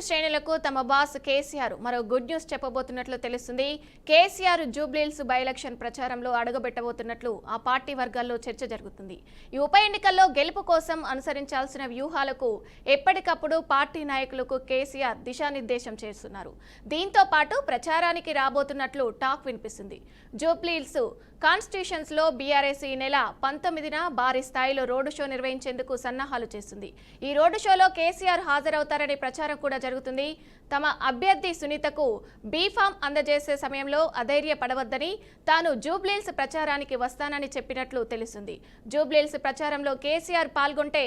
శ్రేణులకు తమ బాస్ కేసీఆర్ మరో గుడ్ న్యూస్ చెప్పబోతున్నట్లు తెలుస్తుంది. కేసీఆర్ జూబ్లీహిల్స్ బై ఎలక్షన్ ప్రచారంలో అడుగుపెట్టబోతున్నట్లు ఆ పార్టీ వర్గాల్లో చర్చ జరుగుతుంది. ఈ ఉప ఎన్నికల్లో గెలుపు కోసం అనుసరించాల్సిన వ్యూహాలకు ఎప్పటికప్పుడు పార్టీ నాయకులకు కేసీఆర్ దిశానిర్దేశం చేస్తున్నారు. దీంతో పాటు ప్రచారానికి రాబోతున్నట్లు టాక్ వినిపిస్తుంది. జూబ్లీహిల్స్ కాన్స్టిట్యూషన్స్ లో బీఆర్ఎస్ ఈ నెల 19న భారీ స్థాయిలో రోడ్డు షో నిర్వహించేందుకు సన్నాహాలు చేస్తుంది. ఈ రోడ్డు షోలో కేసీఆర్ హాజరవుతారనే ప్రచారం కూడా జరుగుతుంది. తమ అభ్యర్థి సునీతకు బీఫామ్ అందజేసే సమయంలో అధైర్యపడవద్దని తాను జూబ్లీహిల్స్ ప్రచారానికి వస్తానని చెప్పినట్లు తెలుస్తుంది. జూబ్లీహిల్స్ ప్రచారంలో కేసీఆర్ పాల్గొంటే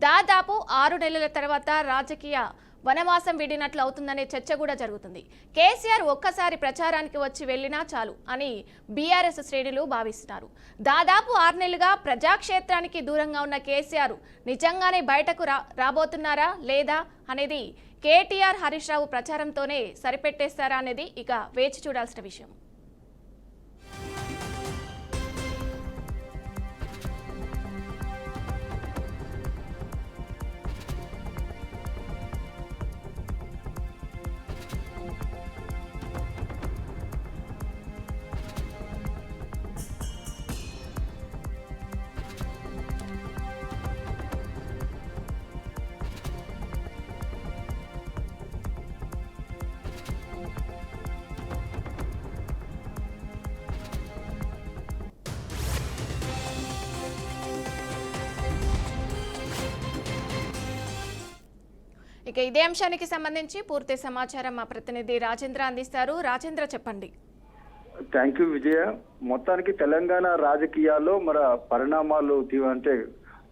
దాదాపు 6 నెలల తర్వాత రాజకీయ వనవాసం వీడినట్లు అవుతుందనే చర్చ కూడా జరుగుతుంది. కేసీఆర్ ఒక్కసారి ప్రచారానికి వచ్చి వెళ్లినా చాలు అని బీఆర్ఎస్ శ్రేణులు భావిస్తున్నారు. దాదాపు 6 నెలలుగా ప్రజాక్షేత్రానికి దూరంగా ఉన్న కేసీఆర్ నిజంగానే బయటకు రాబోతున్నారా లేదా అనేది కేటీఆర్ హరీష్ రావు ప్రచారంతోనే సరిపెట్టేస్తారా అనేది ఇక వేచి చూడాల్సిన విషయం. ఇక ఇదే అంశానికి సంబంధించి పూర్తి సమాచారం మా ప్రతినిధి రాజేంద్ర అందిస్తారు. రాజేంద్ర, చెప్పండి. థ్యాంక్ యూ విజయ. మొత్తానికి తెలంగాణ రాజకీయాల్లో పరిణామాలు అంటే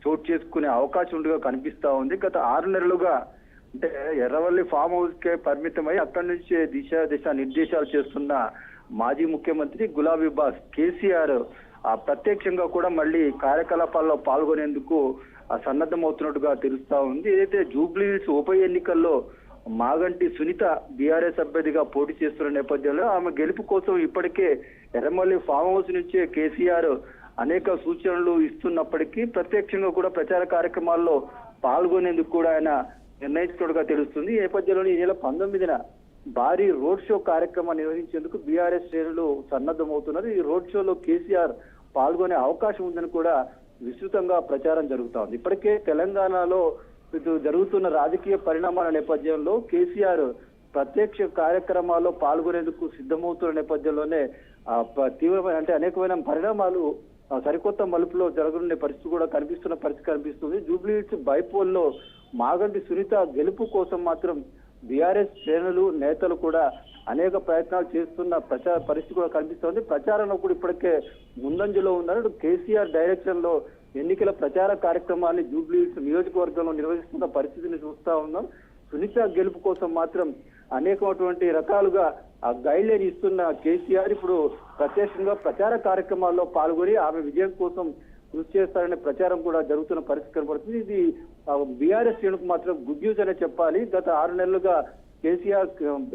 చోటు చేసుకునే అవకాశం ఉండగా కనిపిస్తా ఉంది. గత 6 నెలలుగా అంటే ఎర్రవల్లి ఫామ్ హౌస్ కే పరిమితమై అక్కడి నుంచి దిశ నిర్దేశాలు చేస్తున్న మాజీ ముఖ్యమంత్రి గులాబీ బాస్ కేసీఆర్ ప్రత్యక్షంగా కూడా మళ్ళీ కార్యకలాపాల్లో పాల్గొనేందుకు సన్నద్ధమవుతున్నట్టుగా తెలుస్తా ఉంది. ఏదైతే జూబ్లీహిల్స్ ఉప ఎన్నికల్లో మాగంటి సునీత బీఆర్ఎస్ అభ్యర్థిగా పోటీ చేస్తున్న నేపథ్యంలో ఆమె గెలుపు కోసం ఇప్పటికే ఎర్రమల్లి ఫామ్ హౌస్ నుంచే కేసీఆర్ అనేక సూచనలు ఇస్తున్నప్పటికీ ప్రత్యక్షంగా కూడా ప్రచార కార్యక్రమాల్లో పాల్గొనేందుకు కూడా ఆయన నిర్ణయించినట్టుగా తెలుస్తుంది. ఈ నేపథ్యంలో ఈ నెల 19న భారీ రోడ్ షో కార్యక్రమం నిర్వహించేందుకు బీఆర్ఎస్ శ్రేణులు సన్నద్ధమవుతున్నారు. ఈ రోడ్ షోలో కేసీఆర్ పాల్గొనే అవకాశం ఉందని కూడా విస్తృతంగా ప్రచారం జరుగుతా ఉంది. ఇప్పటికే తెలంగాణలో జరుగుతున్న రాజకీయ పరిణామాల నేపథ్యంలో కేసీఆర్ ప్రత్యక్ష కార్యక్రమాల్లో పాల్గొనేందుకు సిద్ధమవుతున్న నేపథ్యంలోనే తీవ్రమైన అంటే అనేకమైన పరిణామాలు సరికొత్త మలుపులో జరగనున్న పరిస్థితి కూడా కనిపిస్తుంది. జూబ్లీహిల్స్ బైపోల్లో మాగంటి సునీత గెలుపు కోసం మాత్రం బీఆర్ఎస్ శ్రేణులు నేతలు కూడా అనేక ప్రయత్నాలు చేస్తున్న పరిస్థితి కూడా కనిపిస్తోంది. ప్రచారంలో కూడా ఇప్పటికే ముందంజలో ఉన్నారు. కేసీఆర్ డైరెక్షన్ లో ఎన్నికల ప్రచార కార్యక్రమాన్ని జూబ్లీహిల్స్ నియోజకవర్గంలో నిర్వహిస్తున్న పరిస్థితిని చూస్తా ఉన్నాం. సునీత గెలుపు కోసం మాత్రం అనేకమైనటువంటి రకాలుగా గైడ్ లైన్ ఇస్తున్న కేసీఆర్ ఇప్పుడు ప్రత్యక్షంగా ప్రచార కార్యక్రమాల్లో పాల్గొని ఆమె విజయం కోసం కృషి చేస్తారనే ప్రచారం కూడా జరుగుతున్న పరిస్థితి కనబడుతుంది. ఇది బీఆర్ఎస్ శ్రేణులకు మాత్రం గుడ్ న్యూస్ అనే చెప్పాలి. గత 6 నెలలుగా కేసీఆర్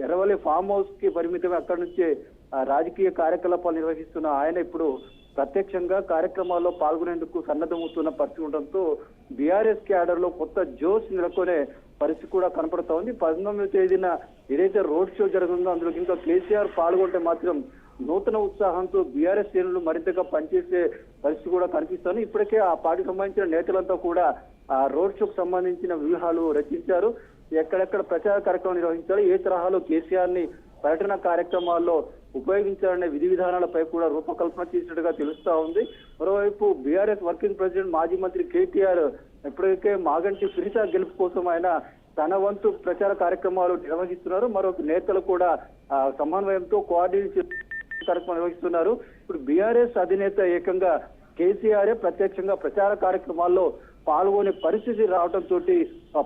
ఎర్రవల్లి ఫామ్ హౌస్ కి పరిమితమై అక్కడి నుంచే రాజకీయ కార్యకలాపాలు నిర్వహిస్తున్న ఆయన ఇప్పుడు ప్రత్యక్షంగా కార్యక్రమాల్లో పాల్గొనేందుకు సన్నద్ధమవుతున్న పరిస్థితి ఉండడంతో బీఆర్ఎస్ క్యాడర్ లో కొత్త జోష్ నెలకొనే పరిస్థితి కూడా కనపడతా ఉంది. 19వ తేదీన ఏదైతే రోడ్ షో జరుగుతుందో అందులో ఇంకా కేసీఆర్ పాల్గొంటే మాత్రం నూతన ఉత్సాహంతో బీఆర్ఎస్ శ్రేణులు మరింతగా పనిచేసే పరిస్థితి కూడా కనిపిస్తోంది. ఇప్పటికే ఆ పార్టీకి సంబంధించిన నేతలంతా కూడా ఆ రోడ్ షోకు సంబంధించిన వ్యూహాలు రచించారు. ఎక్కడెక్కడ ప్రచార కార్యక్రమం నిర్వహించాలి, ఏ తరహాలో కేసీఆర్ ని పర్యటన కార్యక్రమాల్లో ఉపయోగించాలనే విధి విధానాలపై కూడా రూపకల్పన చేసినట్టుగా తెలుస్తా ఉంది. మరోవైపు బీఆర్ఎస్ వర్కింగ్ ప్రెసిడెంట్ మాజీ మంత్రి కేటీఆర్ ఇప్పటికే మాగంటి సునీత గెలుపు కోసం ఆయన తన వంతు ప్రచార కార్యక్రమాలు నిర్వహిస్తున్నారు. మరొక నేతలు కూడా సమన్వయంతో కోఆర్డినేషన్ కార్యక్రమం నిర్వహిస్తున్నారు. ఇప్పుడు బీఆర్ఎస్ అధినేత ఏకంగా కేసీఆర్ ప్రత్యక్షంగా ప్రచార కార్యక్రమాల్లో పాల్గొనే పరిస్థితి రావడంతో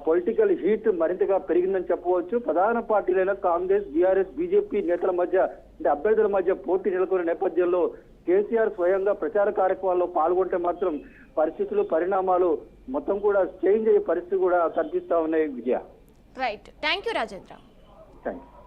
పొలిటికల్ హీట్ మరింతగా పెరిగిందని చెప్పవచ్చు. ప్రధాన పార్టీలైన కాంగ్రెస్, బీఆర్ఎస్, బీజేపీ నేతల మధ్య అంటే అభ్యర్థుల మధ్య పోటీ నెలకొన్న నేపథ్యంలో కేసీఆర్ స్వయంగా ప్రచార కార్యక్రమాల్లో పాల్గొంటే మాత్రం పరిస్థితులు పరిణామాలు మొత్తం కూడా చేంజ్ అయ్యే పరిస్థితి కూడా కనిపిస్తా ఉన్నాయి. Vijaya, right. Thank you Rajendra. Thank you.